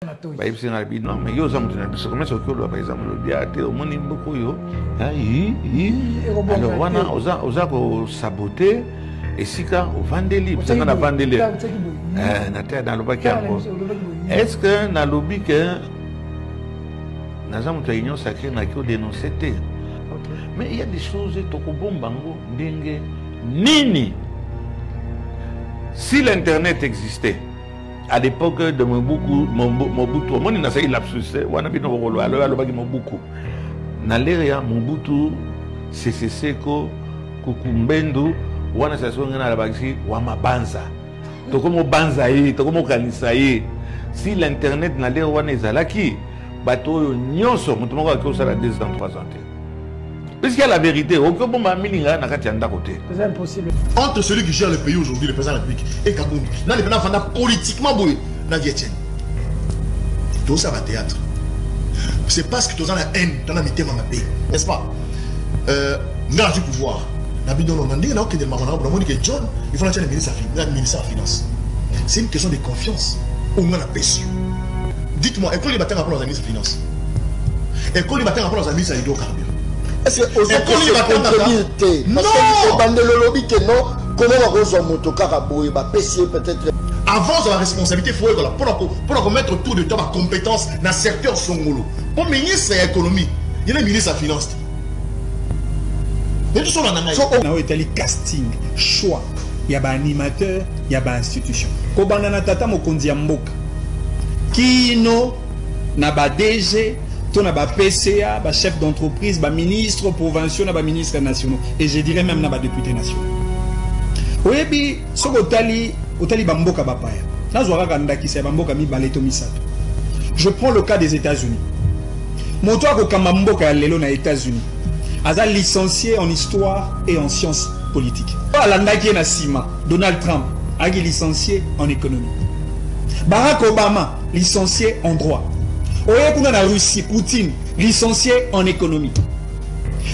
Non, mais yo sam tuna biso comme ça que par exemple le dia te omoni beaucoup yo. Alors wana oza ko saboter et sika o vendre livre, ça qu'on a vendre livre. Na terre dans le bac est-ce que na lobby que na zamu ta union sacrée na ko dénoncer te. Mais il y a des choses tokobombango ndenge nini. Si l'internet existait à l'époque de Mobutu, moi je n'ai pas lapsus, on a bien rolo, alors Mobutu. Naleria Mobutu, CCC ko Kukumbendo, on a s'assuré na la bagsi, wama banza. To comme banza yi, to comme kanisa yi. Si l'internet n'allait wana ezalaki, bato nyonso, mutu moko ko sala 2 ans 3 ans. Parce qu'il y a la vérité, aucun bon mamilinga n'a qu'à tiendre côté. C'est impossible. Entre celui qui gère le pays aujourd'hui, le président de la République, et Kaboum, là, les gens politiquement bouillés, dans Vietnam. Tout ça va théâtre. C'est parce que tu as la haine, tu as la mité dans le pays. N'est-ce pas? Nous avons du pouvoir. Nous avons demandé, nous avons dit que John, il faut la le ministre de la Finance. C'est une question de confiance. Au moins la paix. Dites-moi, est-ce que les bâtiments rapport aux ministres de la Finance? Est-ce que les bâtiments rapport aux ministres de l'hydrocarbures? Est-ce que vous avez non, peut-être avant la responsabilité, il faut pour mettre tout de temps à compétence dans le secteur songolo. Pour le ministre de l'économie, il y a le ministre de la finance. Mais tout ça, on a été casting, choix. Il y a un animateur, il y a une institution. Quand on a tata mokondi mboka, kino na ba DG, ton ba PCA, ba chef d'entreprise, ba ministre provinciaux, ba ministre nationaux, et je dirais même na ba député nationaux. Oyebi soko tali bamboka bapaya. Nazwara kanda ki se bamboka mi baleto misato. Je prends le cas des États-Unis. Moto ko kamamboka lelo na États-Unis. Aza licencié en histoire et en sciences politiques. Alandaki na sima, Donald Trump a licencié en économie. Barack Obama licencié en droit. Oyekuna na Russie, Poutine licencié en économie.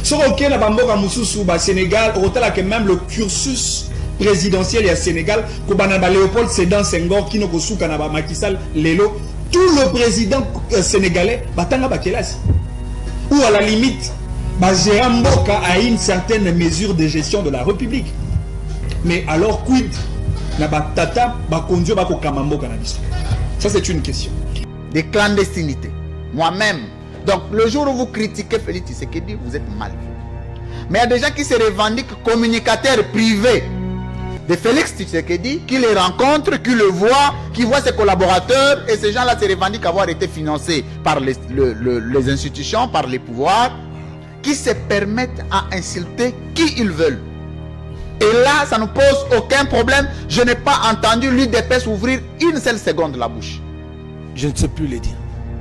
Soko na bamboka mususu ba Sénégal, otala que même le cursus présidentiel et Sénégal, Kobanaba Léopold Sédar Senghor, qui n'a pas Macky Sall, Lelo, tout le président sénégalais, Batanga Bakelasi. Ou à la limite, Gérard Mboka a une certaine mesure de gestion de la République. Mais alors, quid Nabatata, Bakondio, Bakokamamboka Nabiso. Ça, c'est une question. Des clandestinités. Moi-même. Donc, le jour où vous critiquez Félix Tshisekedi, vous êtes mal vu. Mais il y a des gens qui se revendiquent communicateurs privés de Félix Tshisekedi, qui les rencontre, qui le voit, qui voit ses collaborateurs, et ces gens-là se revendiquent avoir été financés par les institutions, par les pouvoirs, qui se permettent à insulter qui ils veulent. Et là, ça ne pose aucun problème. Je n'ai pas entendu l'UDPS ouvrir une seule seconde la bouche. Je ne sais plus les dire.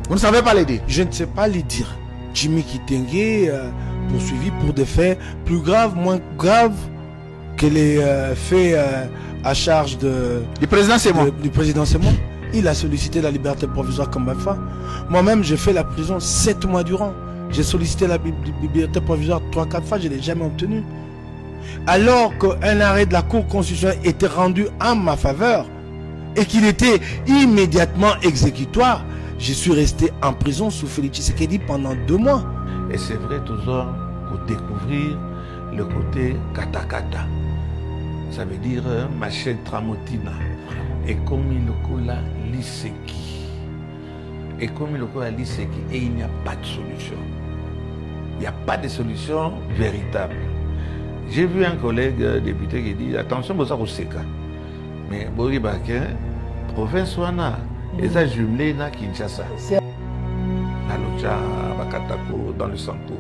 Vous ne savez pas les dire? Je ne sais pas les dire. Jimmy Kitenge poursuivi pour des faits plus graves, moins graves que les faits à charge du président Semon. Du président Semon. Il a sollicité la liberté provisoire comme BAFA. Moi-même, j'ai fait la prison 7 mois durant. J'ai sollicité la liberté provisoire 3-4 fois, je ne l'ai jamais obtenue. Alors qu'un arrêt de la Cour constitutionnelle était rendu en ma faveur et qu'il était immédiatement exécutoire, je suis resté en prison sous Félix Tshisekedi pendant 2 mois. Et c'est vrai toujours pour découvrir le côté katakata. Ça veut dire machette tramotina. Et comme il le cola l'iseki. Et comme il le cola l'iseki. Et il n'y a pas de solution. Il n'y a pas de solution véritable. J'ai vu un collègue député qui dit attention, vous avez Seka. Mais Bori Bakin, province Wana, et ça jumelé na Kinshasa. Na Locha, Bakatako, dans le Sanko.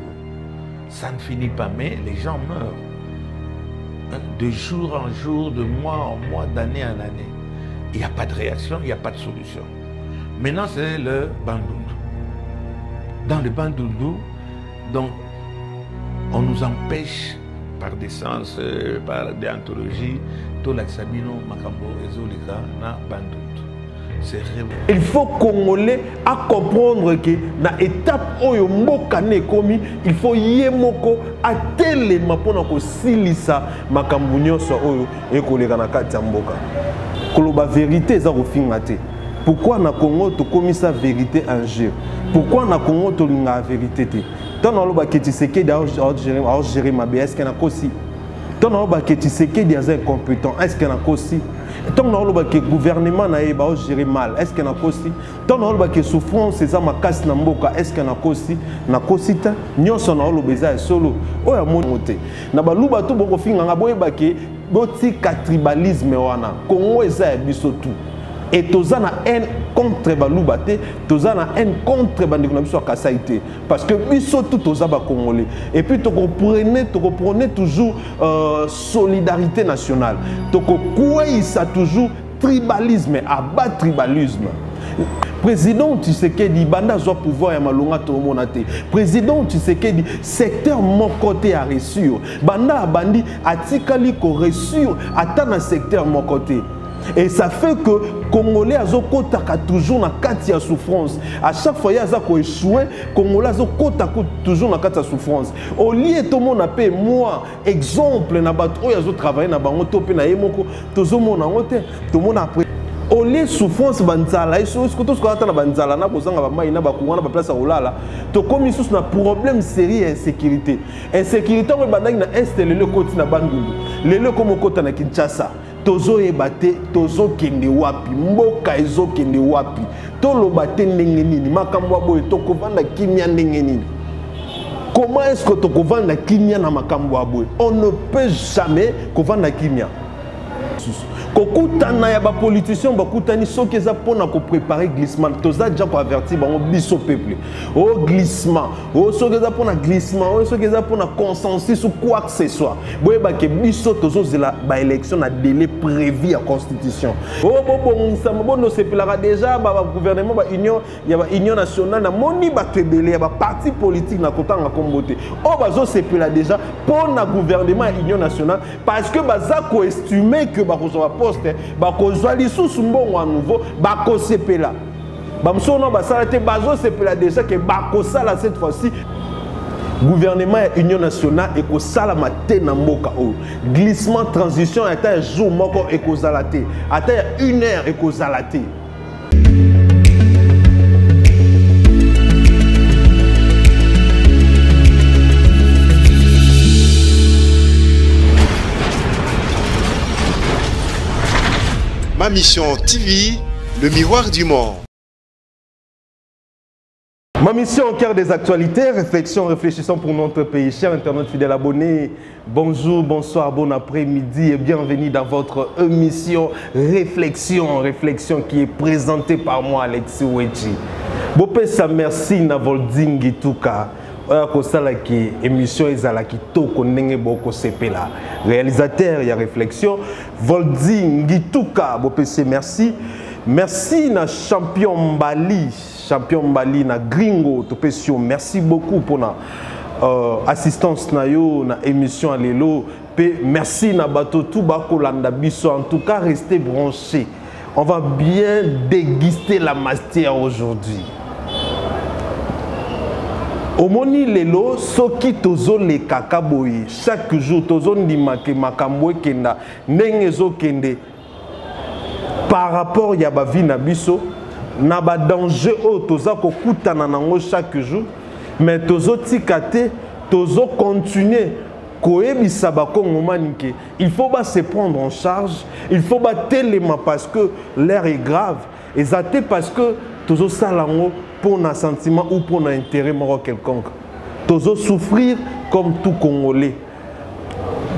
Ça ne finit pas, mais les gens meurent. De jour en jour, de mois en mois, d'année en année. Il n'y a pas de réaction, il n'y a pas de solution. Maintenant, c'est le Bandundu. Dans le Bandundu, donc, on nous empêche par des sens, par des anthologies, tout l'axabino, Makambo, Ezolika, na Bandundu. Il faut Congolais à comprendre que dans l'étape où il faut yemoko à tel mapona ko silisa makambunyo so oyo ekolega na kati ya mboka. Koloba vérité za ko fingate. Pourquoi na Congo tu commis sa vérité en jeu? Pourquoi na Congo tu la vérité? Tant dans le bas que tu sais que gérer ma est-ce qu'il y a aussi? Tant dans le bas que tu sais que des incompétents, est-ce qu'il y a aussi? Tant dans le bas que le gouvernement n'a pas géré mal, est-ce qu'il y a aussi? Tant dans le bas que souffrance c'est ça ma casse na mboka, est-ce qu'il y a aussi? Na cosita, nous sommes dans le bas solo. Oh ya mon côté. Na ba luba tout bon fin nga boye ba que boti tribalisme wana. Congo eza biso tout. Et tous en haine contre Baloubate, tous en haine contre Bandikonabiso Kasaïté. Parce que biso tout tous en Congolais. Et puis tu comprenez toujours solidarité nationale. Tu comprenez ça toujours tribalisme, abat tribalisme. Président Tshisekedi banda zo pouvoir ya malonga to monate. Président Tshisekedi secteur mon côté a reçu. Banda bandi atikali ko reçu ata na secteur mon côté. Et ça fait que Congolais a toujours na kati ya souffrance. À chaque fois il y a échoué, Congolais a toujours na kati ya souffrance. Au lieu tout le monde appelle moi exemple na bato oyo azo travailler na bango to pe na yemoko tozo mona ngote tout le monde après au lieu souffrance banzala iso ce que tout ce qu'on attend na banzala na kozanga ba mai na ba kungana ba place à olala to comme sous na problème sérieux insécurité. Insécurité on bandaki na installer le côté na bandundu. Lelo comme kota na Kinshasa. Tozo ebate, tozo kende wapi, mboka ezo kende wapi, tolo bate ndenge nini, makambo aboye toko vanda kimia ndenge nini. Comment est-ce que toko vanda kimia na makambo aboye? On ne peut jamais kovanda kimia. Kokutana ya ba politiciens bakutani soki eza pona ko préparer glissement toza déjà ko avertir bango biso peuple au glissement au soki eza pona glissement au soki eza pona consensus ou quoi que ce soit boye ba ke biso tozo zela ba élection na délai prévu à constitution oh bon ça bono sepelaka déjà ba gouvernement ba union ya ba union nationale na moni ba tebele ya ba parti politique na kotanga kombote oh bazo sepela déjà pona gouvernement ya union nationale parce que baza ko estimer que ba kozwa poste bakozwa lisusu mbongo à nouveau bakosepela bamsono basala te bazosepela déjà que bakosala cette fois-ci gouvernement et union nationale ekosala mate na mboka o glissement transition ata jour moko ekozala te ata 1 heure ekozala te. Ma mission TV, le miroir du monde. Ma mission au cœur des actualités, réfléchissons pour notre pays. Chers internautes fidèles abonnés, bonjour, bonsoir, bon après-midi et bienvenue dans votre émission Réflexion qui est présentée par moi, Alexis Wechi. Bopesa merci na Volding Tuka. Kosala ki émission ezala ki toko ndenge boko sepela réalisateur ya réflexion Volding Ngituka bopese merci na champion Mbali na gringo topesio merci beaucoup pour na assistance na yo na émission lelo pe merci na bato tout bakolanda biso en tout cas restez branchés on va bien déguster la matière aujourd'hui. Omoni lelo soki tozo le kakaboye chaque jour tozo ndimake makambo kenda nengezo kende par rapport ya ba vie na biso na ba danger o toza ko kutana nango chaque jour mais tozo tikate tozo continuer koyebisa ba kongomani ke il faut ba se prendre en charge il faut ba telema parce que l'air est grave et ça parce que tozo salango pour un sentiment ou pour un intérêt quelconque. Tozo souffrir comme tout Congolais.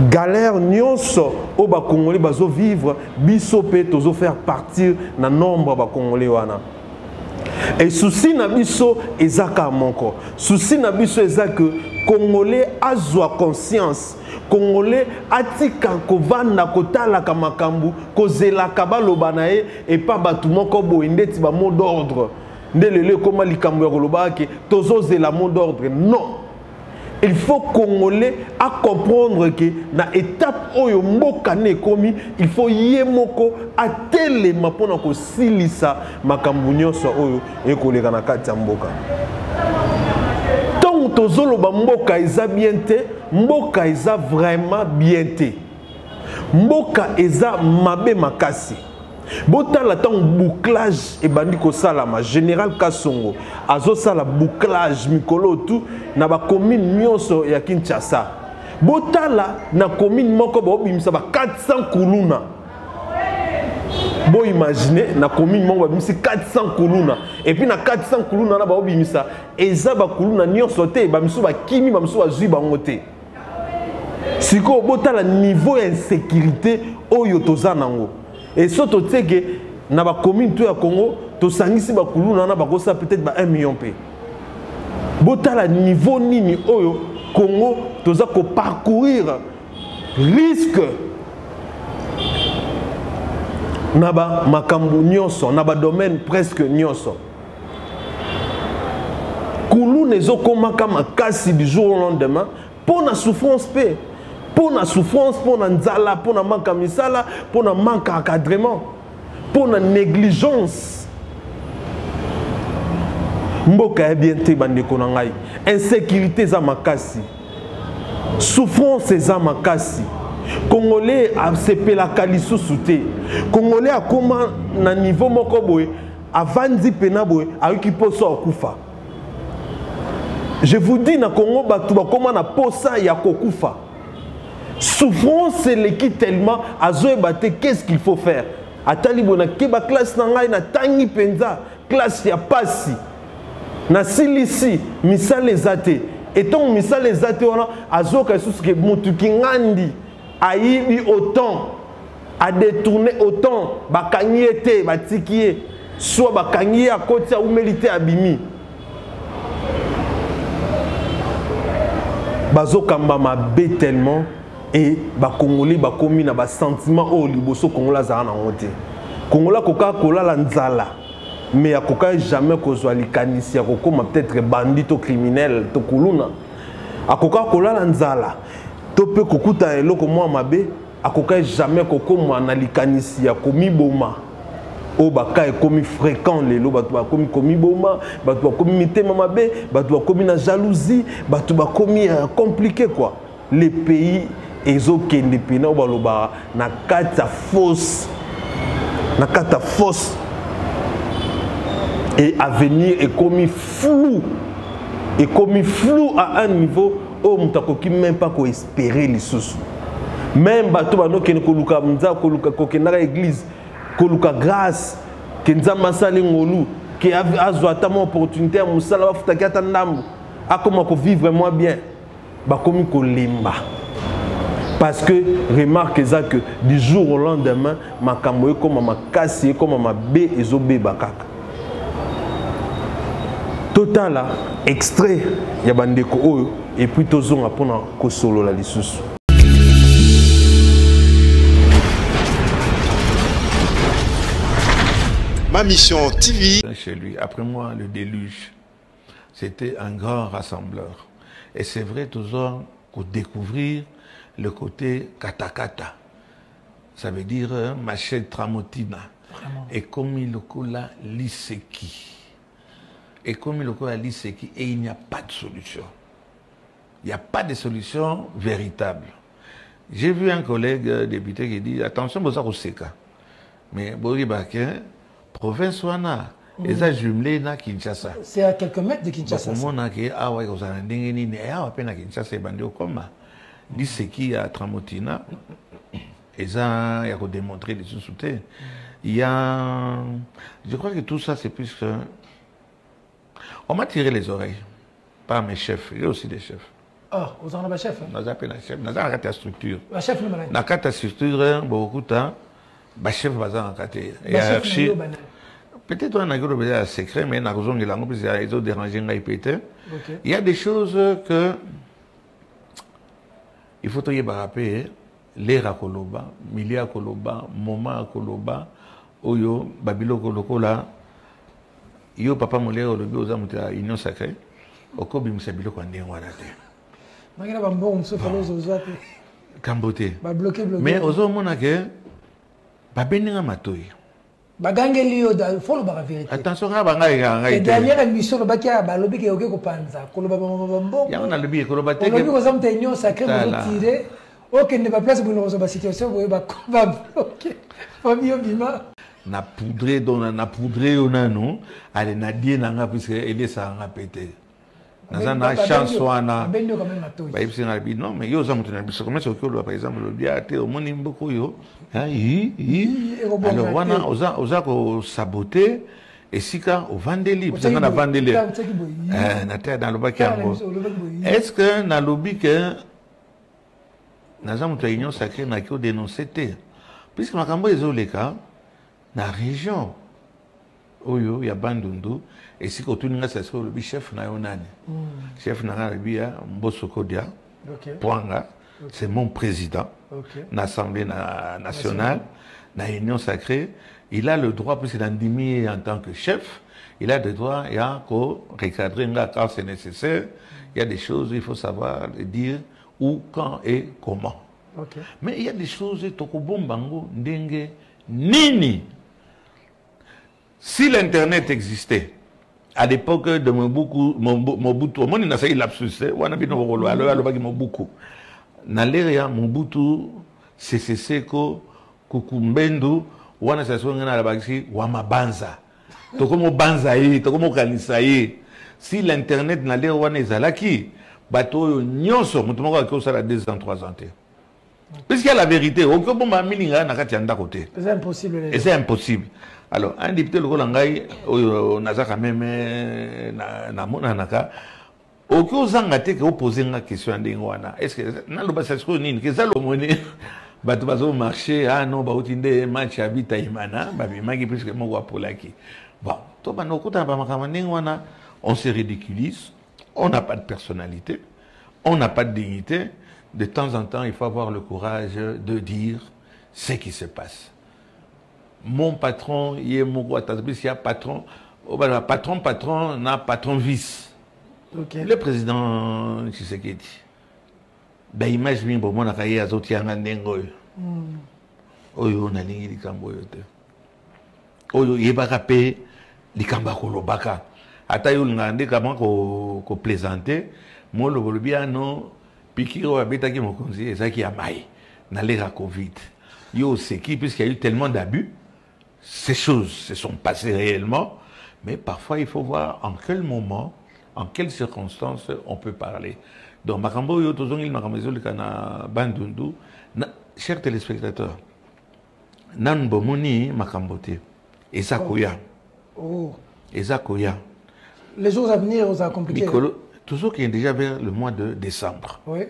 Galère nyonso au ba Congolais bazo vivre bisope tozo faire partir na nombre ba Congolais wana. Et souci na biso ezaka monko. Souci na biso ezaka Congolais azwa conscience. Congolais atika kovanda kotala kamakambu kozela kabaloba na e et pas batu moko boendeti ba mot d'ordre. Ndélélé comment les Camerounais que tous la mot d'ordre non il faut Congolais à comprendre que na étape oyo mboka ne komi il faut yemoko à telema pona ko silisa makambu nyonso oyo ekoleka na kati ya mboka tant tozoloba mboka eza bien te mboka eza vraiment bien te mboka eza mabe makasi Botala tant bouclage et bandiko salama général Kasongo azo sala bouclage mikolo tout na ba commune nyonso ya Kinshasa. Botala na commune moko ba obimisa ba 400 kuluna. Bo imaginer na commune moko ba bimisa 400 kuluna et puis na 400 kuluna na ba obimisa eza ba kuluna nyonso te ba miso ba kimi ba miso ba zui ba ngote. Siko botala niveau insécurité oyo tozanango. Et surtout, tu sais que dans la commune de Congo, tu sais que si peut-être 1 million. Si tu niveau nini oyo Congo, tu sais parcourir risque dans makambu nyonso, dans le domaine presque nyonso. Koulou nezo komaka makasi du jour au lendemain pour la souffrance paix. Pour la souffrance, pour la nzala, pour la manque à misala, pour la manque à encadrement, pour la négligence. Mboka est bien te bande konangai. Insécurité za makasi. Souffrance za makasi. Congolais a sepé la kalisu souté. Congolais a comment na niveau moko boy avandi pena boy a okipo so kufa. Je vous dis na Congo batu ba comment na posa ya kokufa. Souffrance c'est l'équipe tellement à Zoébate qu'est-ce qu'il faut faire. À Talibona keba classe nangai na tangi penza classe ya pasi na silisi misale ezate et ton misale ezate wana azoka sous que mutu kingandi aibi autant a détourné autant bakangi été batikié soit bakangi à côté ou mérité abimi bazokamba mabe tellement. Et les Congolais ont un sentiment au liboso Congolais za na ngote. Congolais koka kola la nzala. Mais akoka jamais kozwa likanisi akokoma peut-être bandit ou criminel to kuluna. Akoka kola la nzala. To pe kokuta eloko mwa mabe akoka jamais kokoma na likanisi ya komi boma. O baka komi fréquent lelo batu ba komi boma, batu ba komi mitema mabe, batu ba komi na jalousie, batu ba komi compliqué quoi. Les pays ezo kende pena baloba na kata fausse et avenir est commis flou à un niveau où mutakoki même pas ko espérer les sous même bato bano kene koluka mza koluka kokenda église koluka grâce kenza masali ngolu qui azwa ta opportunité à musala bafuta kata ndambo akoma ko vivre moins bien bakomi ko lemba. Parce que, remarque ça que du jour au lendemain, ma kamoye comme ma kassi, comme ma bé et zobé bakak. Total là, extrait, il y a bandeko oyo, et puis tozon apona ko solo la lisusu. Ma mission TV. Chez lui, après moi, le déluge, c'était un grand rassembleur. Et c'est vrai, toujours, pour découvrir le côté katakata. Ça veut dire machette tramotina. Vraiment. Et comme il cola l'iseki. Et comme il cola l'iseki, et il n'y a pas de solution. Il n'y a pas de solution véritable. J'ai vu un collègue député qui dit attention, vous avez Seka. Mais Bori Baké, province Wana, et ça jumelé na Kinshasa. C'est à quelques mètres de Kinshasa. Pour moi, ah ouais, vous avez un dingeni, et ah, à peine à Kinshasa, et bandé au coma. Dit ce qui a Tramotina, et ça, il y a démontré des sous-soutés. Il y a. Je crois que tout ça, c'est plus que. On m'a tiré les oreilles par mes chefs. Il y a aussi des chefs. Ah, vous en avez un chef? Nous avons un chef. Nous avons une structure. Un chef, nous avons. Dans la structure, beaucoup de temps, le chef va en cater. Hiérarchie. Peut-être qu'on a un secret, mais on a besoin de la parce qu'ils ont dérangé un répéter. Il y a des choses que. Il faut y rappeler l'air à Koloba, milieu à Koloba, moment à Koloba, Oyo, Babilo Kolokola, Yo papa molé au lobby aux amours de l'Union sacrée, au Kobi Moussabilo Kwandé Warate. Magana Bambo, on se fait aux autres. Camboté. Bloqué. Mais aux hommes, on a que. Babeninga Matoy. Bagangeli, il faut le vérité. Attention à Bangaï. La dernière émission, le Bakia, le lobby qui est au Kopanza, Kolobabambo. Il y a un lobby, Kolobate. Le lobby aux hommes de l'Union sacrée, vous tirez. Ok, n'est pas place pour une situation, vous va bloquer. Famille Bima. na poudré na poudré ona non allez na die nanga puisque ele ça nga pété na chance wana ba yipsi na bi non mais yo za mutu na biso comme ça par exemple le bien té au moni mboko yo alors wana oza ko saboter et sika au vandeli parce que na vandeli na terre dans le bac est-ce que na lobby que na za mutu union sacrée na ko dénoncer té puisque makambo ezoleka na région oyo ya Bandundu et si ko tuninga ça c'est le chef na yonani chef na Arabia Mbosso Kodia Poanga c'est mon président l'Assemblée nationale na union sacrée il a le droit puisque d'endimier en tant que chef il a le droit ya ko recadrer quand c'est nécessaire il y a des choses il faut savoir dire où quand et comment mais il y a des choses tokobombango ndenge nini. Si l'internet existait à l'époque de Mobutu, on a essayé lapsus, on a bien Mobutu. Na l'ère Mobutu, CCC ko Kukumbendu, on a essayé na bagisi Wamabanza. Tokomo banzaï, tokomo kanisaï. Si l'internet na l'ère on est zalaki, bateau nyonso, mutumoko akosala la 2 ans 3 ans. Puisqu'il y a la vérité, aucun bon mamininga na katianda côté. C'est impossible. Et c'est impossible. Alors, un député le Golangai, Nazaka même na monanaka, aucun zangate qui oppose une question d'Ingwana. Est-ce que dans le passage qu'on que ça le monnaie, bateau marché, ah non, bautinde match habita imana, babi magi plus que moi pour laki. Bon, toi bah nos côtés d'Ingwana, on se ridiculise, on n'a pas de personnalité, on n'a pas de dignité. De temps en temps, il faut avoir le courage de dire ce qui se passe. Mon patron, il y a patron, patron, n'a patron vice. Le président Tshisekedi. Ben imagine bon mon akaye azoti anga ndengo. Oyo na lingi likambo yote. Oyo yebaka pe likamba ko lobaka. Ata yo ngande kama ko plaisanter, mo lo bolobia no pikiro abetaki mokonzi ezaki ya mai na l'ère Covid. Yo c'est qui puisqu'il y a eu tellement d'abus. Ces choses se sont passées réellement, mais parfois il faut voir en quel moment, en quelles circonstances on peut parler. Donc, Makambo Yotozong, il m'a ramené le Kana Bandundu, chers téléspectateurs, Nan Bomoni Makambote, Ezakoya. Ezakoya. Les jours à venir, on a compliqué. Toujours qui est déjà vers le mois de décembre. Oui.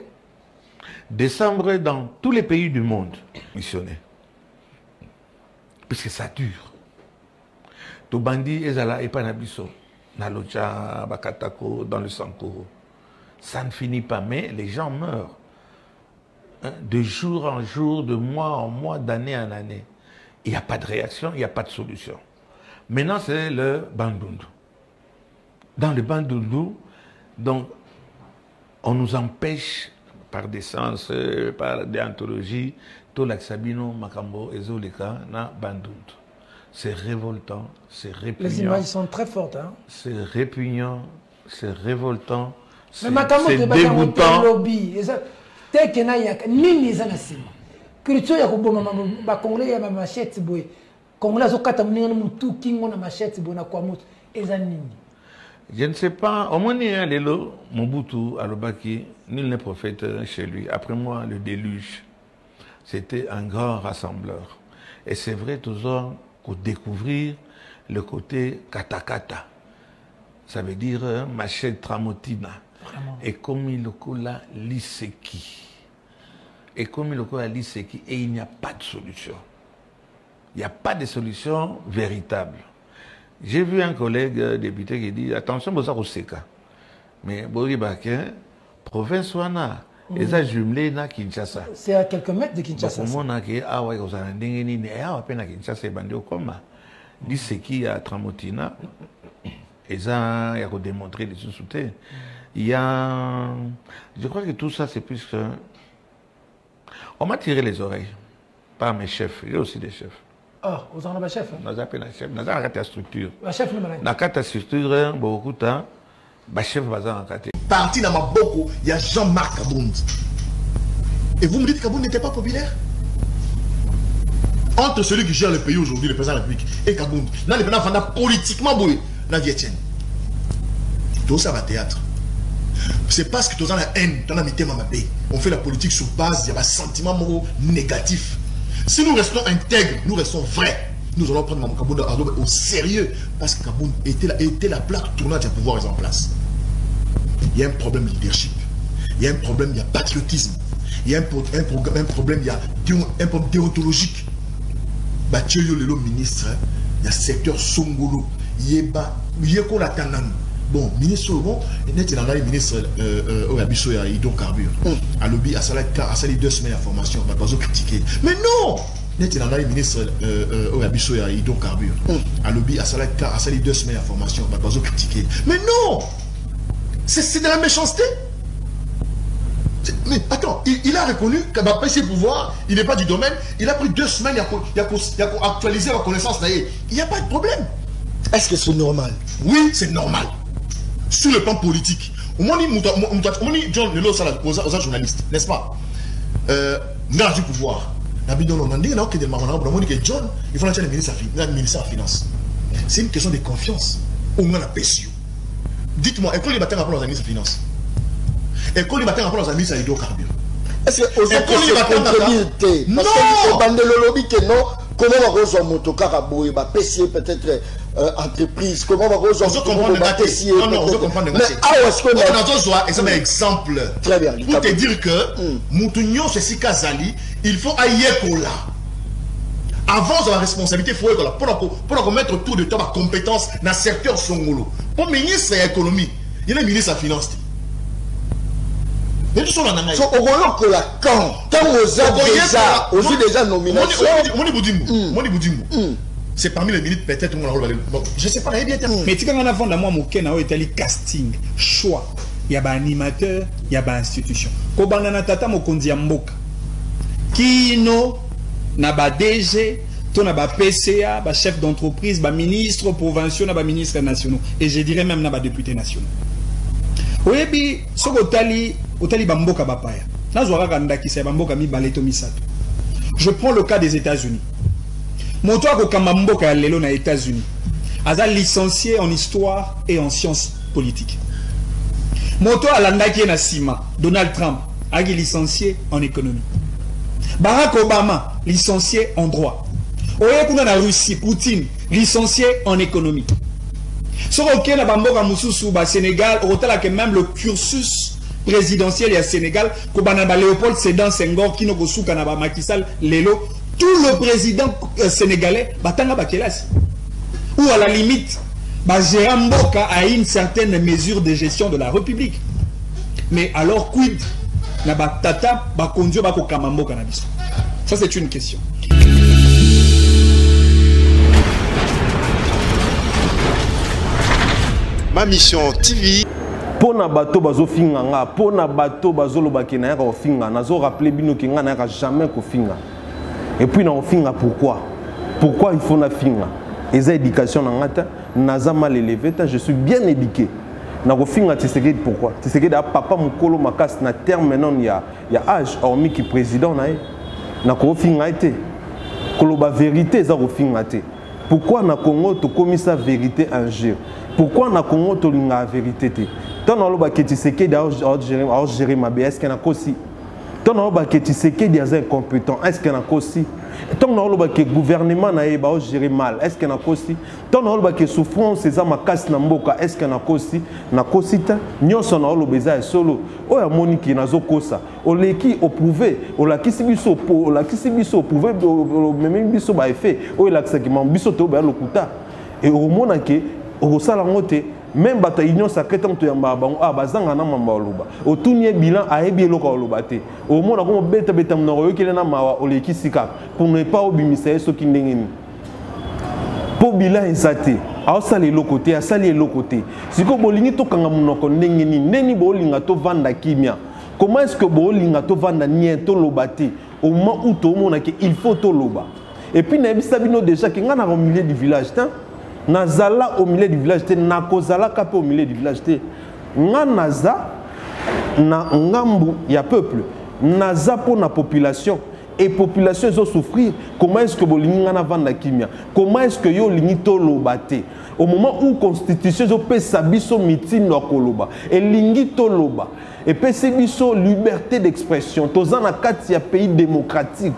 Décembre dans tous les pays du monde missionnaires. Puisque ça dure. Tout bandit ezala epanabiso na locha bakatako dans le Sankoro. Ça ne finit pas, mais les gens meurent. De jour en jour, de mois en mois, d'année en année. Il n'y a pas de réaction, il n'y a pas de solution. Maintenant, c'est le Bandundu. Dans le Bandundu, donc, on nous empêche par des sens, par des anthologies, tout l'Axabino, Makambo, Ezoleka, na Bandundu. C'est révoltant, c'est répugnant. Les images sont très fortes. Hein? C'est répugnant, c'est révoltant, c'est dégoûtant. Tel que na ya nini ezana sima. Culture ya koboma ba Congolais ya machette boy. Congolais azokata muninga mutu kingo na machette boy na kwa mutu ezana nini. Je ne sais pas, au moins lelo Mobutu alobaki nul n'est prophète chez lui. Après moi le déluge. C'était un grand rassembleur. Et c'est vrai toujours pour découvrir le côté katakata. Ça veut dire machette tramotina. Vraiment. Et comme il cola l'iseki. Et comme il cola l'iseki. Et il n'y a pas de solution. Il n'y a pas de solution véritable. J'ai vu un collègue député qui dit attention, Bosa Oseka. Mais Bori Bakin, province Wana, ils ont jumelé na Kinshasa. C'est à quelques mètres de Kinshasa. Comment on a dit ah ouais, on a dit ni à peine à Kinshasa et bandi au coma. L'iseki à Tramotina. Ils ont démontré les sous-soutés. Il y a, je crois que tout ça c'est plus que on m'a tiré les oreilles par mes chefs. J'ai aussi des chefs. Ah, vous en avez un chef? Nous avons un chef. Nous avons une structure. Un chef, nous avons une structure. Beaucoup de temps, le chef va en caté. Parti dans ma boko, il y a Jean-Marc Kabound. Et vous me dites que Kabound n'était pas populaire? entre celui qui gère le pays aujourd'hui, le président de la République, et Kabound. Là, les gens politiquement bouillé. Là, Etienne. Tout ça va théâtre. C'est parce que tu as la haine, tu as mis ma paix. On fait la politique sur base de sentiments moraux négatifs. Si nous restons intègres, nous restons vrais, nous allons prendre Maman Kabound au sérieux. Parce que Kabound était la plaque tournante du pouvoir en place. Il y a un problème de leadership. Il y a un problème, il y a patriotisme. Il y a un problème, il y a un problème déontologique. Batio le ministre, il y a secteur Songolo, Yeba, Yeko Latanan. Bon, ministre, bon, il y a un ministre Oyabiso et hydrocarbures. À lobby, à sali 2 semaines de formation, on va pas critiquer. Mais non! Il y a un ministre Oyabiso et hydrocarbures. À lobby, à sali 2 semaines de formation, on va pas critiquer. Mais non! C'est de la méchanceté. Mais attends, il a reconnu qu'après ses pouvoirs, il n'est pas du domaine. Il a pris 2 semaines, il a actualisé la connaissance. Il n'y a pas de problème. Est-ce que c'est normal? Oui, c'est normal. Sur le plan politique. Au moins, John Lelo, aux journalistes, n'est-ce pas? N'a du pouvoir. John, il faut le ministère des Finances. C'est une question de confiance. Au moins, la PSU. Dites-moi, est-ce que les bâtons rappellent aux ministres des Finances? Et quand les bâtons rappellent aux ministres des hydrocarbures? Est-ce que aux autres contredire? Non! Parce que le lobby que non, comment on va rejoindre motocar à Boé, PCA peut-être entreprise, comment on va rejoindre PCA? Non, on doit comprendre. Mais où est-ce qu'on a un exemple? Très bien. Pour te dire que Moutounion, c'est si Kazali, il faut ailleurs là. Avant la responsabilité, il faut pour mettre tout de temps à compétence dans le secteur Songolo. Pour le ministre de l'économie, il y a le ministre de la finance. Mais tout ça, on a un peu la quand on déjà nomination. C'est parmi les minutes peut-être je ne sais pas, mais tu as avant de moi mon casting, choix. Il y a un animateur, il y a une institution. Quand on a tata mokondi mboka, kino na ba DG, ton na ba PCA, ba chef d'entreprise, ba ministre provinciaux, na ba ministre nationaux, et je dirais même na ba député nationaux. Oui, ce que bamboka bapaya. Je prends le cas des États-Unis. Mon toit ko kamamboka lelo na États-Unis. Aza licencié en histoire et en sciences politiques. Mon toit alandaki na sima. Donald Trump agi licencié en économie. Barack Obama licencié en droit. Oye kuna na Russie Poutine licencié en économie. Sur auquel na bamboka mususu ba Sénégal, que même le cursus présidentiel et à Sénégal, Kobanaba Léopold Sédar Senghor, qui n'ont pas na ba Macky Sall Lelo, tout le président sénégalais, batanga bakelasi. Ou à la limite, ba Jérôme Mboka a une certaine mesure de gestion de la République. Mais alors quid na ba tata ba kondio ba ko kamamboka na biso. Ça c'est une question. Ma mission TV. Pona bato bazo finganga, pona bato bazo lobaki na yaka ofinga, nazo rappeler bino ki nga na yaka jamais ko finga. Et puis na ofinga pourquoi? Pourquoi il faut na finga? Eza éducation na ngata, naza mal élevé, je suis bien éduqué. Na ko finga Tshisekedi pourquoi? Tshisekedi a papa mukolo makas na terme maintenant il y a âge hormis qui président na ye. Na ko finga été. Koloba vérité eza ko finga té. Pourquoi na Congo to commis sa vérité un jour? Pourquoi na Congo to linga vérité té? Tant na loba que Tshisekedi a géré ma BS que na kosi. Tant na loba que Tshisekedi a incompétent, est-ce que na kosi? Tant na loba que gouvernement na eba a géré mal, est-ce que na kosi? Tant na loba que souffrance eza makasi na mboka, est-ce que na kosi? Na kosi ta nyonso na loba eza solo. Oya moniki na zokosa. Oleki oprouver, olakisi biso oprouver même biso ba effet. Oya lakisaki mambiso to ba lokuta. Et au mona ke osala ngote même bata union sacrée tant to yamba bango bazanga na mamba oloba otunie bilan ayebi eloko oloba te au mona ko beta na oyokele na mawa oleki sika pour ne pas obimisa eso kindengeni po bilan ezate aosala eloko te asali eloko te siko bolingi tokanga munoko ndengeni ndeni bolinga to vanda kimia. Comment est-ce que bolinga to vanda nien to loba te au moment où to mona ke il faut to loba. Et puis na ebisa bino déjà ke ngana au milieu du village tant Nazala au milieu du village, Nakozala kapé au milieu du village. Naza, na ngambu, il y a peuple. Naza pour la population. et population ils ont souffrir. Comment est-ce que bolingi na vanda kimia? Comment est-ce que yo lingi to lobate? Au moment où constitution zo pe sabiso meeting no koloba et lingi to loba et pe sabiso liberté d'expression. Toza na kati ya pays démocratique.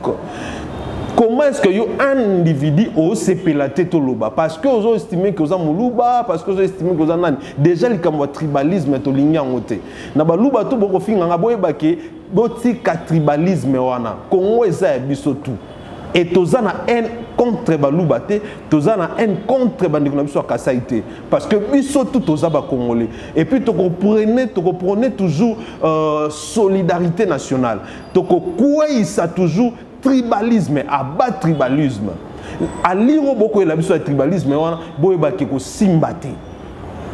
Comment est-ce que yo un individu au CPLA to loba? Parce que vous estimez que vous avez muluba, parce que vous estimez que vous avez déjà le cambo tribalisme to ligne en côté. Na ba luba to boko finga nga boye bake boti ka tribalisme wana. Congo eza biso tout. Et toza na haine contre baluba te, toza na haine contre bandeko na biso kasaité parce que biso tout toza ba congolais. Et puis to comprenez toujours solidarité nationale. To ko ça toujours tribalisme, abat tribalisme. A liro boko la biso tribalisme wana boye ba ke ko simbate.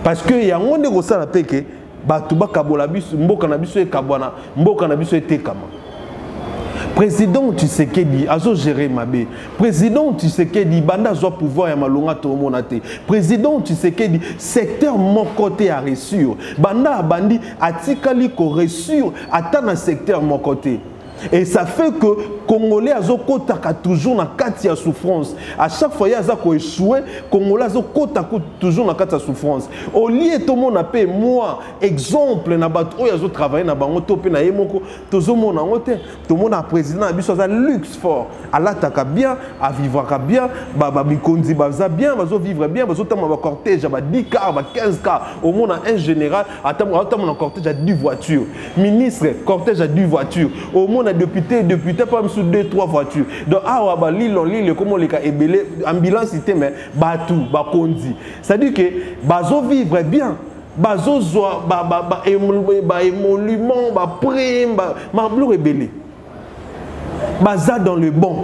Parce que ya ngonde ko sala peke batu ba kabola biso mboka na biso e kabwana, mboka na biso e tekama. Président Tshisekedi azo gérer mabe. Président Tshisekedi banda zo pouvoir ya malonga to monate. Président Tshisekedi secteur mon côté a reçu. Banda bandi atikali ko reçu ata na secteur mon côté. Et ça fait que Congolais azo kotaka toujours na kati ya souffrance. À chaque fois yaza ko échouer, Congolais azo kotaka toujours na kati ya souffrance. Au lieu to mon appel moi exemple na bato oyo azo travailler na bango to pe na yemoko tozo mona ngote to mona président na biso za luxe fort. Alataka bien, a vivre bien, ba bikonzi baza bien, bazo vivre bien, bazo tama ba cortège ba 10 cars, ba 15 cars. Au monde un général atama na cortège à 10 voitures. Ministre cortège à 10 voitures. Au monde député pas sur 2-3 voitures. Donc ah bah l'île comment les cas ébélé ambulance était mais batou ba kondi. Ça dit que bazo vivre bien. Bazo zoa émolument ba prime ba bleu rebelle. Baza dans le bon.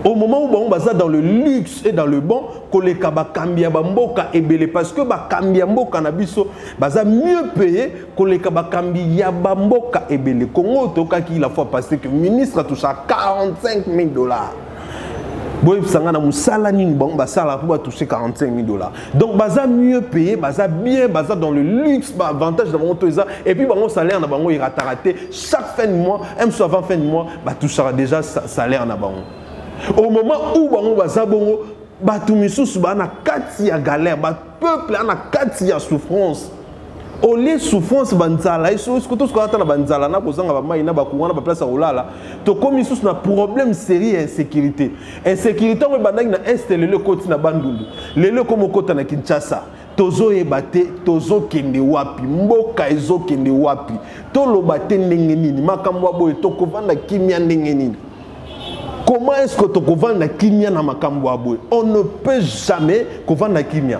Au moment où on baza dans le luxe et dans le bon, koleka ba kambia ba mboka ebele parce que ba kambia mboka na biso baza mieux payé koleka ba kambia ba mboka ebele. Congo toka ki la fois passé que ministre a touché $45 000. Boy sanga na musala nini bon ba sala pour toucher $45 000. Donc baza mieux payé, baza bien, baza dans le luxe, ba avantage dans tout ça et puis bango salaire na bango ira raté chaque fin de mois, même soit avant fin de mois, ba touchera déjà salaire na bango. Au moment où bango baza bongo batu misusu ba na kati ya galère, ba peuple na kati ya souffrance. Au lieu souffrance banzala, iso ce que tout ce qu'on attend na banzala na kozanga ba mai na ba kuwana ba place olala, to comme misusu na problème sérieux insécurité. Insécurité on ba na installer le côté na bandundu. Lelo comme kota na Kinshasa. Tozo ebate, tozo kende wapi, mboka ezo kende wapi. To lobate ndenge nini, makambo boye to kovanda kimia ndenge nini. Comment est-ce que tu vends la kimia na makambo aboy? On ne peut jamais vendre la kimia.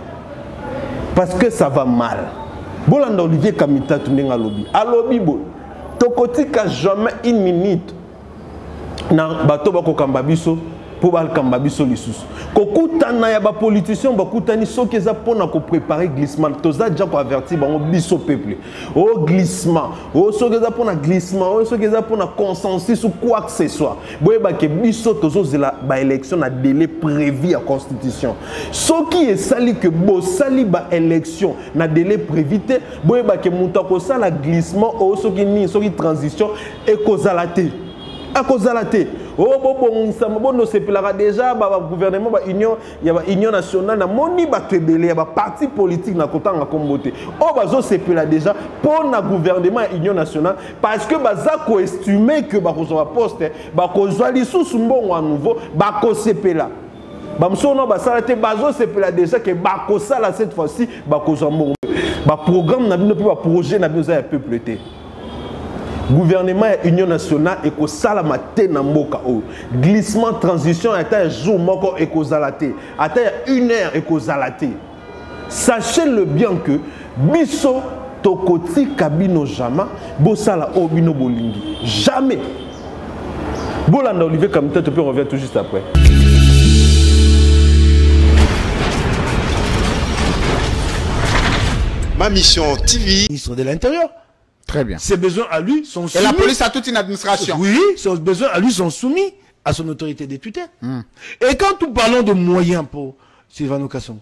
Parce que ça va mal. Bolanda Olivier Kamita tunenga lobby. A lobby bo. Tokotika jamais une minute. Na bato bako kambabiso pour bal kambabiso lisusu. Kokutana ya ba politicien bakutani soki eza pona ko préparer glissement. Toza déjà ko avertir bango biso peuple. Oh glissement. Oh soki eza pona glissement, oh soki eza pona consensus ou quoi que ce soit. Boyeba ke biso tozo zela ba élection na délai prévu à constitution. Soki esali que bo sali ba élection na délai prévu te, boyeba ke muta ko sala glissement oh soki ni soki transition et kozala te. A kozala te. Oh bon ça bon c'est déjà ba gouvernement ba union il y a union nationale na moni ba tebele ya ba parti politique na kotanga kombote. Oh bazo c'est déjà pour na gouvernement union nationale parce que baza ko estimer que ba kozwa poste ba kozwa lisusu mbongo à nouveau ba ko sepela. Ba msono ba sala te bazo c'est déjà que ba ko sala cette fois-ci ba kozwa mbongo. Ba programme na bino pe ba projet na bino za peuple te. Gouvernement et Union nationale et ko sala maté na mboka o glissement transition ata jour moko et ko zalaté ata 1 heure et ko zalaté. Sachez le bien que biso tokoti kabino jama bo sala obino bolingi jamais. Bolanda Olivier Kamita te peut revient tout juste après. Ma mission TV. Ministre de l'Intérieur. Très bien. Ses besoins à lui sont soumis. Et la police a toute une administration. Oui, ses besoins à lui sont soumis à son autorité des tutelles. Et quand nous parlons de moyens pour Sylvano Kasson,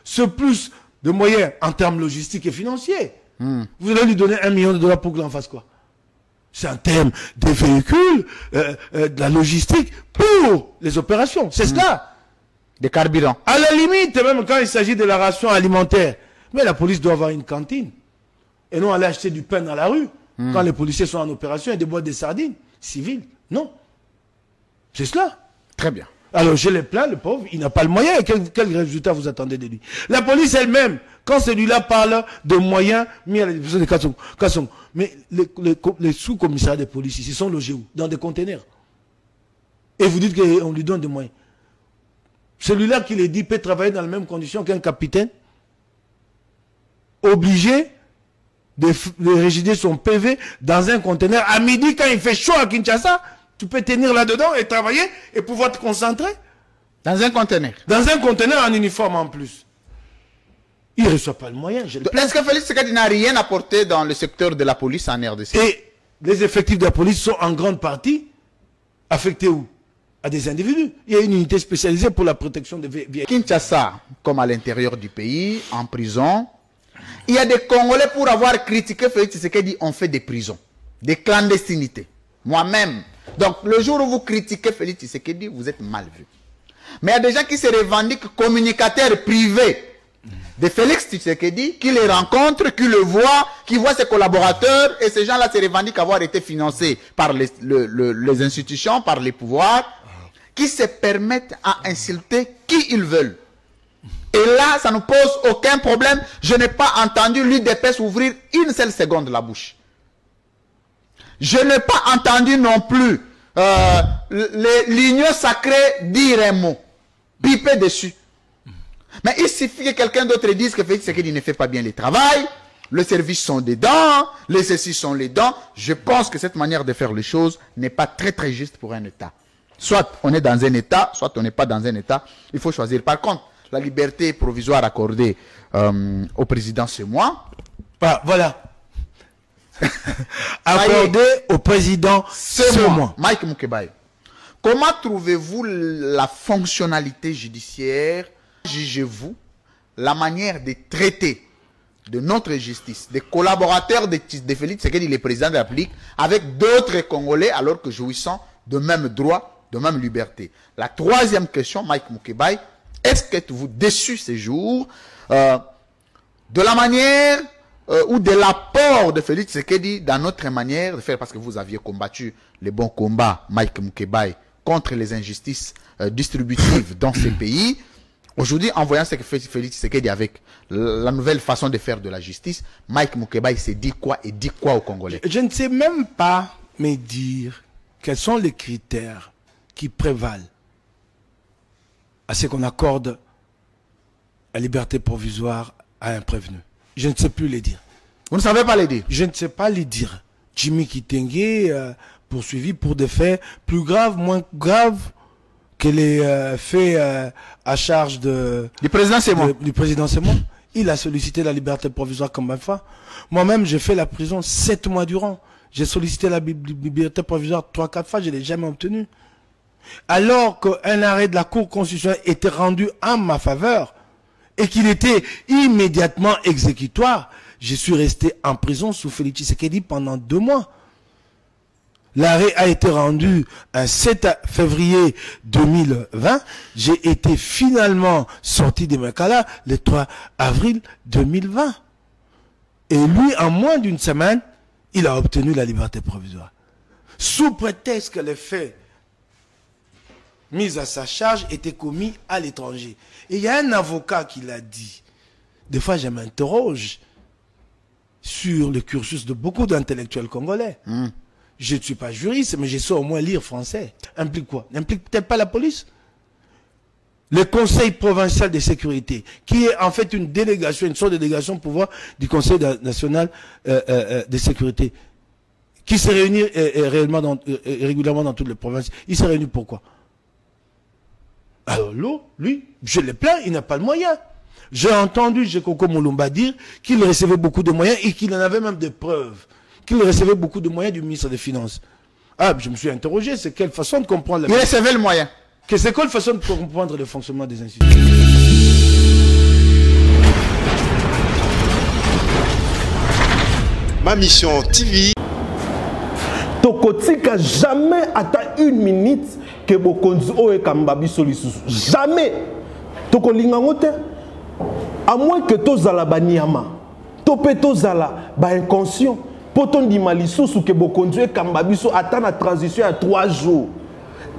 c'est plus de moyens en termes logistiques et financiers. Vous allez lui donner $1 million pour qu'il en fasse quoi? C'est en termes des véhicules, de la logistique pour les opérations. C'est cela. Des carburants. À la limite, même quand il s'agit de la ration alimentaire, mais la police doit avoir une cantine. Et non aller acheter du pain dans la rue. Quand les policiers sont en opération et des boîtes de sardines civiles. Non. C'est cela. Très bien. Alors je l'ai plaint, le pauvre, il n'a pas le moyen. Quel résultat vous attendez de lui? La police elle-même, quand celui-là parle de moyens mis à la disposition de Kassong, mais les sous-commissariats de police ici sont logés où? Dans des containers. Et vous dites qu'on lui donne des moyens. Celui-là qui les dit peut travailler dans les mêmes conditions qu'un capitaine, obligé de résider son PV dans un conteneur. À midi, quand il fait chaud à Kinshasa, tu peux tenir là-dedans et travailler et pouvoir te concentrer. Dans un conteneur. Dans un conteneur en uniforme en plus. Il ne reçoit pas le moyen. Est-ce que Félix Tshisekedi n'a rien apporté dans le secteur de la police en RDC? Et les effectifs de la police sont en grande partie affectés où? À des individus. Il y a une unité spécialisée pour la protection des vieilles. Kinshasa, comme à l'intérieur du pays, en prison, il y a des Congolais pour avoir critiqué Félix Tshisekedi, ont fait des prisons, des clandestinités. Moi-même. Donc, le jour où vous critiquez Félix Tshisekedi, vous êtes mal vu. Mais il y a des gens qui se revendiquent communicateurs privés de Félix Tshisekedi, qui les rencontrent, qui le voient, qui voient ses collaborateurs, et ces gens-là se revendiquent avoir été financés par les institutions, par les pouvoirs, qui se permettent à insulter qui ils veulent. Et là, ça ne pose aucun problème. Je n'ai pas entendu l'UDPS ouvrir une seule seconde la bouche. Je n'ai pas entendu non plus l'union sacrée dire un mot, piper dessus. Mais il suffit que quelqu'un d'autre dise que Félix Tshisekedi ne fait pas bien le travail, les services sont dedans, les ceci sont les dents. Je pense que cette manière de faire les choses n'est pas très très juste pour un État. Soit on est dans un État, soit on n'est pas dans un État. Il faut choisir. Par contre, la liberté provisoire accordée au président, c'est moi. Ah, voilà. Accordée au président, c'est moi. Mike Mukebaye. Comment trouvez-vous la fonctionnalité judiciaire? Jugez-vous la manière de traiter de notre justice, des collaborateurs de Félix Tshisekedi, le président de la République, avec d'autres Congolais, alors que jouissant de mêmes droits, de même liberté? La troisième question, Mike Mukebaye, est-ce que vous déçu ces jours de la manière ou de l'apport de Félix Tshisekedi dans notre manière de faire, parce que vous aviez combattu les bons combats, Mike Mukebaye, contre les injustices distributives dans ces pays. Aujourd'hui, en voyant ce que fait Félix Tshisekedi avec la nouvelle façon de faire de la justice, Mike Mukebaye s'est dit quoi et dit quoi aux Congolais? Je ne sais même pas me dire quels sont les critères qui prévalent à ce qu'on accorde la liberté provisoire à un prévenu. Je ne sais plus les dire. Vous ne savez pas les dire? Je ne sais pas les dire. Jimmy Kitenge poursuivi pour des faits plus graves, moins graves que les faits à charge du président, c'est moi. Du président, c'est moi. Il a sollicité la liberté provisoire comme un fois. Moi-même, j'ai fait la prison 7 mois durant. J'ai sollicité la liberté provisoire 3-4 fois, je ne l'ai jamais obtenue. Alors qu'un arrêt de la Cour constitutionnelle était rendu en ma faveur et qu'il était immédiatement exécutoire, je suis resté en prison sous Félix Tshisekedi pendant 2 mois. L'arrêt a été rendu un 7 février 2020. J'ai été finalement sorti de Makala le 3 avril 2020. Et lui, en moins d'une semaine, il a obtenu la liberté provisoire. Sous prétexte que les faits mis à sa charge étaient commis à l'étranger. Et il y a un avocat qui l'a dit. Des fois, je m'interroge sur le cursus de beaucoup d'intellectuels congolais. Je ne suis pas juriste, mais je sais au moins lire français. Implique quoi? N'implique peut-être pas la police? Le Conseil provincial de sécurité, qui est en fait une délégation, une sorte de délégation pouvoir du Conseil national de sécurité, qui se réunit régulièrement dans toutes les provinces. Il s'est réuni pourquoi? Alors lui, je l'ai plaint, il n'a pas de moyens. J'ai entendu Jekoko Mulumba dire qu'il recevait beaucoup de moyens et qu'il en avait même des preuves. Qu'il recevait beaucoup de moyens du ministre des Finances. Ah, je me suis interrogé, c'est quelle façon de comprendre... Il recevait le moyen. C'est quelle façon de comprendre le fonctionnement des institutions? Ma mission TV. tokotika jamais ata une minute que bokonzi oyo ekamba biso lisusu jamais tokolinga ngo te à moins que tozala banyama to pe tozala ba inconscient po tondima lisusu ke bokonzi ekamba biso ata na transition à 3 jours.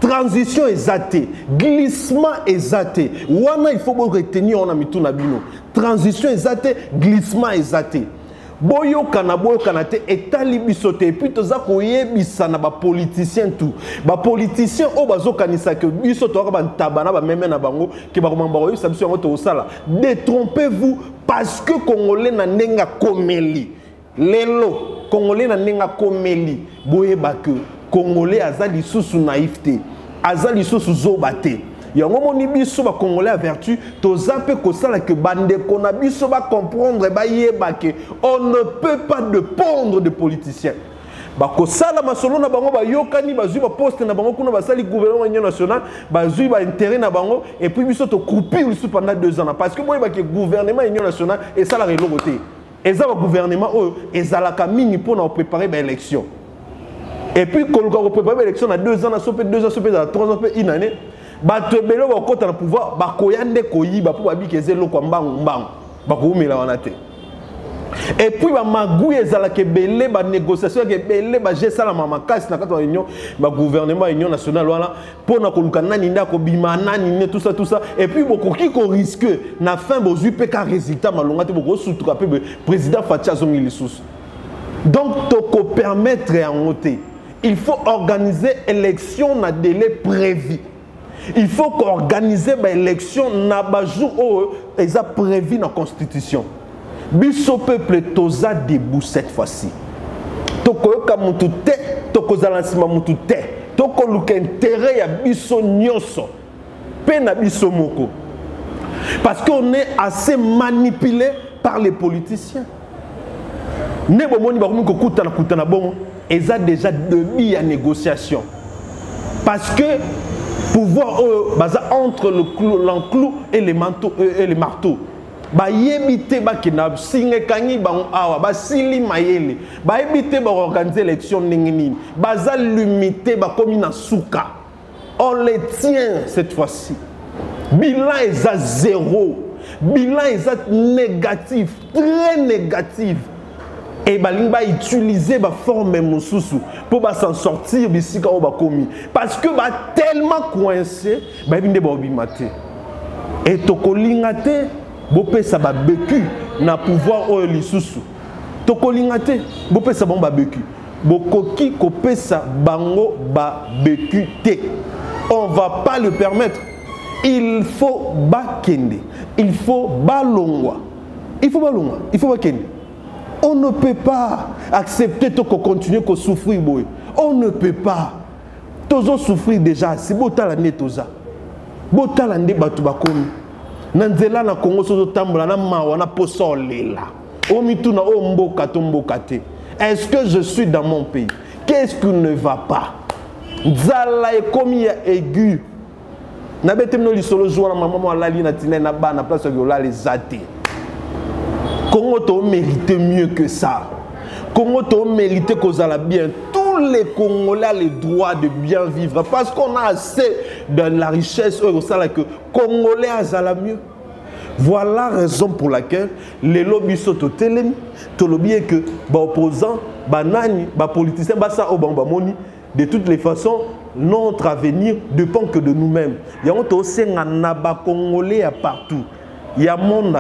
Transition exate, glissement exate. Wana il faut retenir on a mis tout na bino. Transition exate, glissement exate. Boyo kana te etali biso te puis toza koyebisa na ba politicien tout. Ba politicien o bazo kanisa ke biso to ba tabana ba meme na bango ke ba komamba ko biso biso to sala. Détrompez-vous parce que congolais na nenga komeli. Lelo congolais na nenga komeli. Boye ba que Congolais azali sous naïveté, azali sous zobate. Yango moni biso ba Congolais à vertu, tozape ko sala que bande kona biso ba comprendre ba yeba que on ne peut pas dépendre de politiciens. Ba ko sala masolo na bango ba yokani ba zui ba poste na bango kuna ba sali gouvernement national, ba zui ba intérêt na bango et puis biso to couper pendant 2 ans parce que moi ba que gouvernement union nationale et ça la relogoté. Et ça ba gouvernement et ça la kamini pour préparer ba élection. Et puis, quand on prépare l'élection à 2 ans, 2 ans, 3 ans, 1 année, bato belo ba kota na pouvoir ba koyande koyiba pour babikeze loko mbangu mbangu ba koumela wanate. Et puis ba magouye ezala ke belé ba négociation ke belé ba gesa la mamakasi na kato union ba gouvernement union nationale wana pour na koluka nani ndako bima nani tout ça et puis boko ki ko risque na fin bozui pe ka résultat malonga te boko soutuka pe président Fatia Zongi lisusu. Donc toko permettre en noter il faut organiser l'élection dans délai prévu. Il faut organiser l'élection dans le jour où ils ont prévu dans la Constitution. Biso peuple toza debout cette fois-ci. Toko yoka mutu te, toko zalansima mutu te. Toko luka intérêt ya biso nyonso. Pe na biso moko. Parce qu'on est assez manipulé par les politiciens. Ne bomoni ba ko kutana bon. Ils ont déjà demi à négociation. Parce que pouvoir entre l'enclou et les marteaux. Ba yebite ba kina singe kangi ba awa ba sili mayele ba yebite ba organiser l'élection ningini baza limité ba komi na souka. On les tient cette fois-ci. Bilan est à 0. Bilan est négatif, très négatif. Et balimba utiliser ba forme mususu pour s'en sortir bisika o ba komi parce que ba tellement coincé ba binde ba obimate et tokolingate bo pesa ba beku na pouvoir o lisusu tokolingate bo pesa ba beku bokoki ko pesa bango ba beku te on va pas le permettre. Il faut bakende, il faut balongwa, il faut bakende. On ne peut pas accepter de continuer à souffrir. On ne peut pas. Tozo souffrir déjà. C'est beau talande toza. Beau talande batu bakomi. Nanzela na Congo sozo tambola na mawa na posolela. Omitu na omboka tomboka te. Est-ce que je suis dans mon pays? Qu'est-ce qui ne va pas? Zala ekomi aigu. Na betemno lisolo joa na maman alali na tina na ba na place yola les athées. Congo to mérite mieux que ça. Congo to mérite qu'on a bien. Tous les Congolais ont le droit de bien vivre parce qu'on a assez de la richesse que Congolais a mieux. Voilà la raison pour laquelle les lobbies sont au télé, tout le bien que les opposants, les politiciens, de toutes les façons, notre avenir dépend que de nous-mêmes. Il y a aussi un Congolais partout. Il y a monde,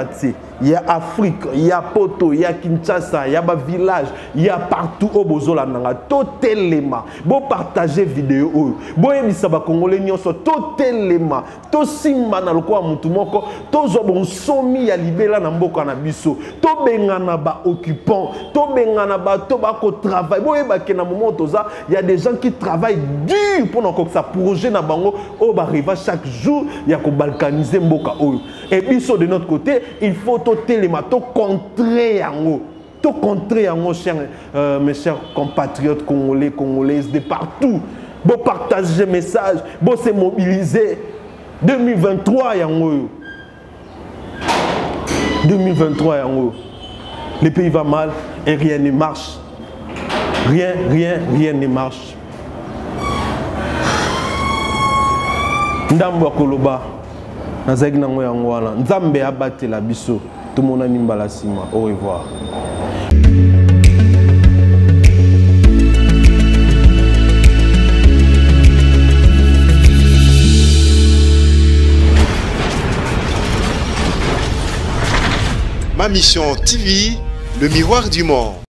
il y a Afrique, il y a Poto, il y a Kinshasa, il y a village, il y a partout au Bozola Nanga. Totalement. Bon partager vidéo. Bon émission ba Congolais nyonso totalement. To simba na lokwa mutu moko, to zo bon somi ya libela na mboka na biso. To bengana ba occupant, to bengana ba to ba ko travail. Bon eba ke na moment toza, il y a des gens qui travaillent dur pour que ça projet na bango o ba riva chaque jour ya ko balkaniser mboka oyo. Et biso de notre côté, il faut tout télémato contrer en tout contrer en mes chers compatriotes congolais, congolaises de partout. Bon partager message, bon se mobiliser. 2023 yango. 2023 yango. Le pays va mal et rien ne marche. rien ne marche. Ndambo koloba nazaki nango yango wana nzambe abatela biso tomona nimbala sima. Au revoir. Ma mission TV, le miroir du monde.